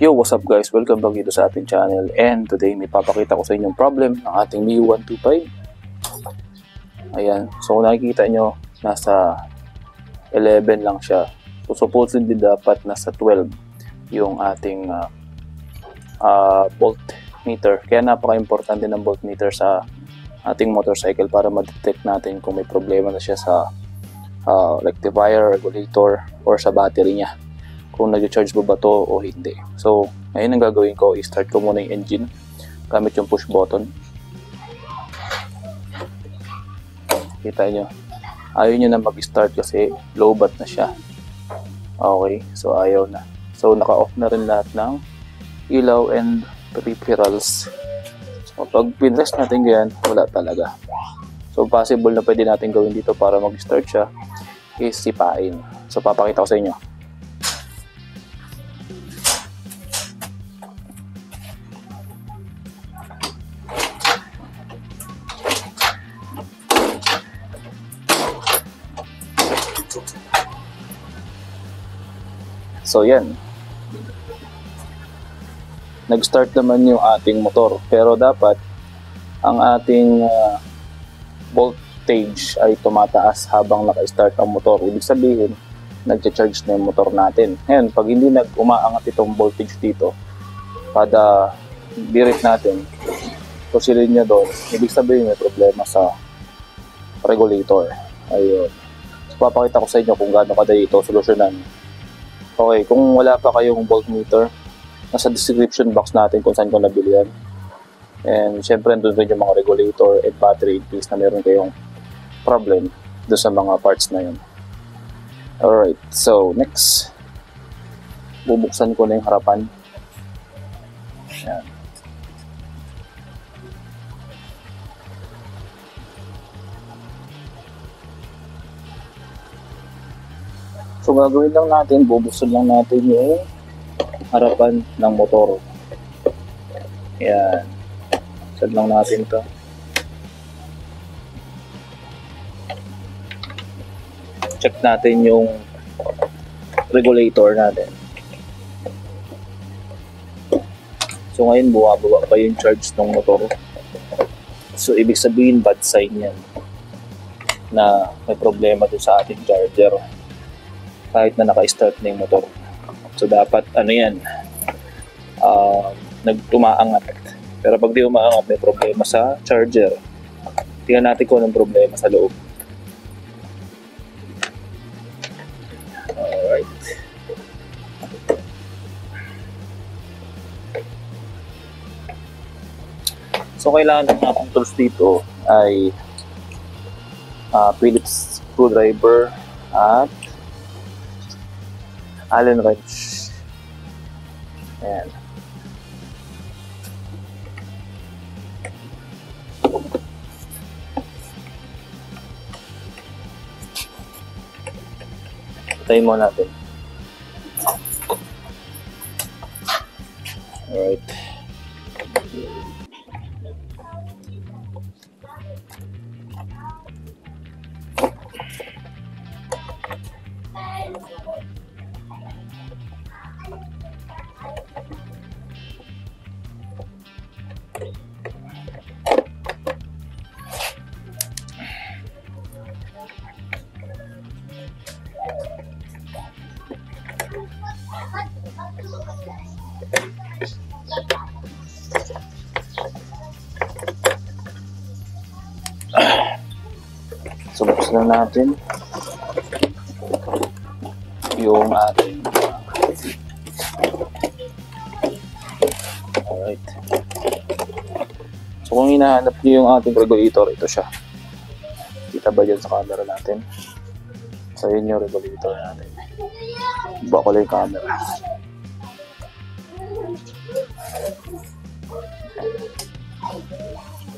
Yo, what's up guys? Welcome back dito sa ating channel, and today may papakita ko sa inyong problem ng ating MIU-125. Ayan, so kung nakikita nyo, nasa 11 lang siya. So supposedly dapat nasa 12 yung ating voltmeter. Kaya napaka-importante ng voltmeter sa ating motorcycle para ma-detect natin kung may problema na siya sa rectifier, regulator, or sa battery niya, kung nag-charge ba to o hindi. So ngayon ang gagawin ko, i-start ko muna yung engine gamit yung push button. Kita nyo, ayaw nyo na mag-start kasi low bat na siya. Okay, so ayaw na. So naka-off na rin lahat ng ilaw and peripherals. So pag pinrest natin ganyan, wala talaga. So possible na pwede natin gawin dito para mag-start siya is sipain. So papakita ko sa inyo. So yan, nag-start naman yung ating motor, pero dapat ang ating voltage ay tumataas habang naka-start ang motor. Ibig sabihin, nag-charge na yung motor natin. Ngayon, pag hindi umaangat itong voltage dito, kada birit natin, kusilin nyo doon, ibig sabihin may problema sa regulator. Ayun. So, papakita ko sa inyo kung gaano kadali ito solusyonan. Okay, kung wala pa kayong voltmeter, nasa description box natin kung saan ko nabili yan. And syempre, doon rin yung mga regulator and battery in case na meron kayong problem doon sa mga parts na yun. Alright, so next, bubuksan ko na yung harapan. Yan. So gagawin lang natin, bubuksan lang natin yung harapan ng motor. Yan. Buksan lang natin ito. Check natin yung regulator natin. So ngayon buwababa pa yung charge ng motor. So ibig sabihin bad sign yan na may problema doon sa ating charger kahit na naka-start na yung motor. So dapat ano yan, nagtumaangat. Pero pag di umaangat, may problema sa charger. Tingnan natin kung anong problema sa loob. Alright. So kailangan ng ating tools dito ay Phillips screwdriver at Allen wrench. Ayan. Patayin mo natin. Alright. So buksan na natin yung ating alright. So kung hinahanap nyo yung ating regulator, ito siya. Kita ba dyan sa camera natin? So yun yung regulator natin. Iba ko lang yung camera.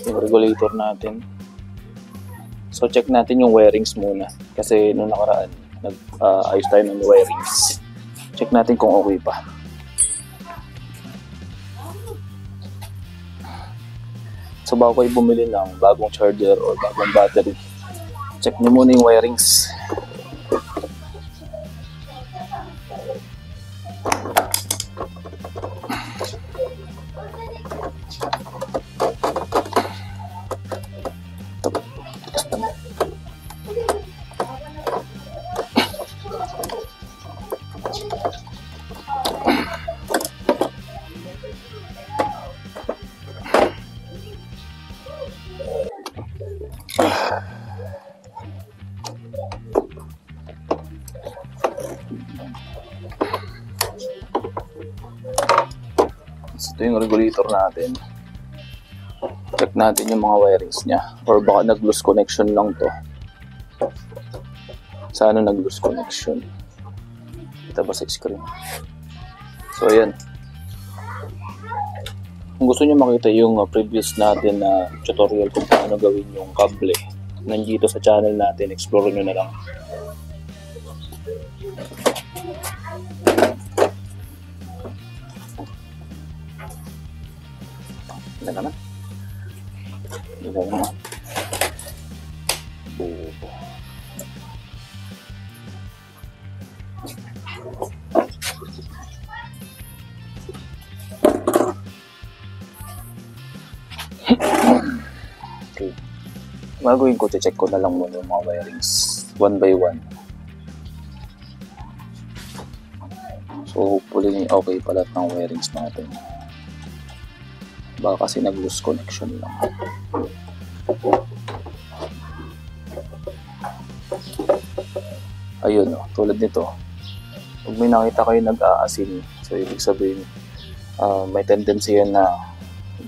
Yung regulator natin. So check natin yung wirings muna kasi nung nakaraan nag-ayos tayo ng wirings. Check natin kung okay pa. So bago kayo bumili ng bagong charger or bagong battery, check nyo muna yung wirings. Ito yung regulator natin. Check natin yung mga wirings niya. Or baka nag-loose connection lang to. Sana nag-loose connection. Kita ba sa screen? So, ayan. Kung gusto nyo makita yung previous natin na tutorial kung paano gawin yung kable, nandito sa channel natin, explore nyo na lang. Ano naman? Ano naman? Bobo. Okay. Gagawin ko, check ko na lang muna yung mga wirings one by one. So hopefully okay pala ng wirings natin. Baka kasi nag-loose connection lang. Ayun o, tulad nito. Pag may nakita kayo nag-aasin, so ibig sabihin may tendency yan na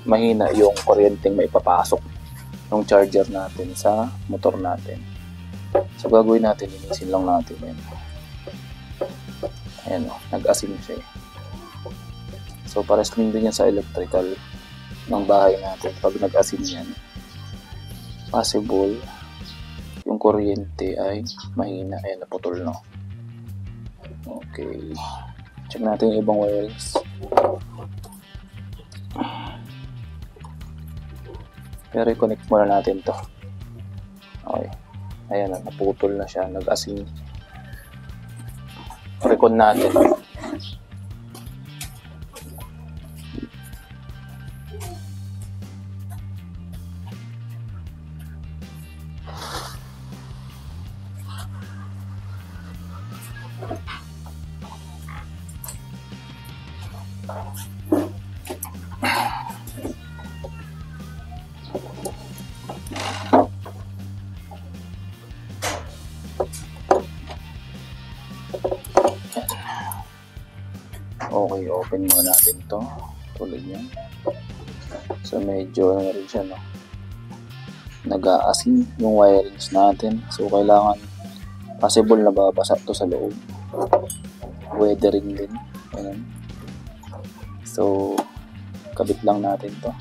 mahina yung kuryenteng maipapasok ng charger natin sa motor natin. So gagawin natin, linisin lang natin yan. Ayan o, nag-asin siya. So pares din yan sa electrical ng bahay natin. Pag nag-asin yan, possible yung kuryente ay mahina. Ayan, naputol na. Okay. Check natin yung ibang wirings. Pero i-connect muna natin to. Okay. Ayan na, naputol na siya. Nag-asin. Recon natin. Okay, open muna natin to. Tulad yan. So medyo ano rin siya, no? Nag-aasin yung wirings natin. So kailangan possible na babasa to sa loob. Weathering din. Ayan. So kabit lang natin to.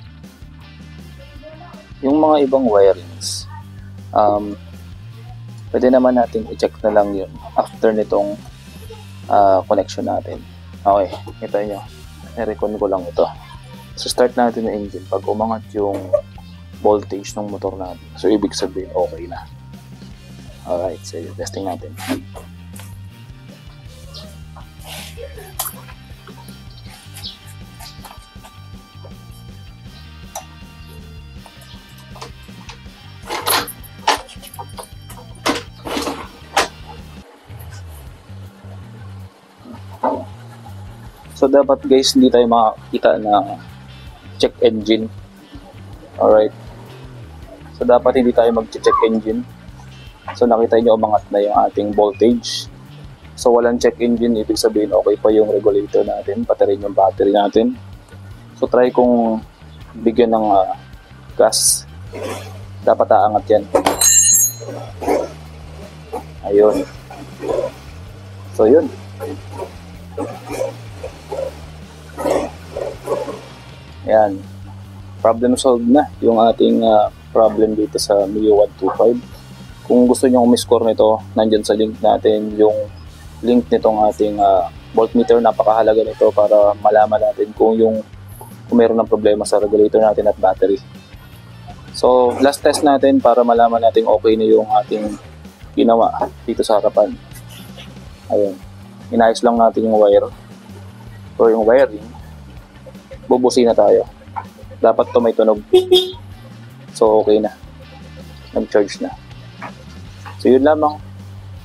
Yung mga ibang wirings, pwede naman natin i-check na lang yun after nitong connection natin. Okay, kita nyo. I-recon ko lang ito. So start natin yung engine. Pag umangat yung voltage ng motor natin, so ibig sabihin okay na. Alright, so testing natin. So dapat guys, hindi tayo makakita na check engine. Alright. So dapat hindi tayo mag-check engine. So nakita nyo umangat na yung ating voltage. So walang check engine, ibig sabihin okay pa yung regulator natin, pati rin yung battery natin. So try kong bigyan ng gas. Dapat aangat yan. Ayun. So yun. Ayan, problem solved na yung ating problem dito sa Mio 125. Kung gusto nyo umiscore nito, nandyan sa link natin yung link nitong ating voltmeter. Napakahalaga nito para malaman natin kung meron ng problema sa regulator natin at battery. So last test natin para malaman natin okay na yung ating ginawa dito sa harapan. Ayun, inayos lang natin yung wire o yung wiring. Bubusin na tayo. Dapat to may tunog. So okay na. Nag-charge na. So yun lamang.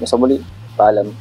Nasa muli. Paalam.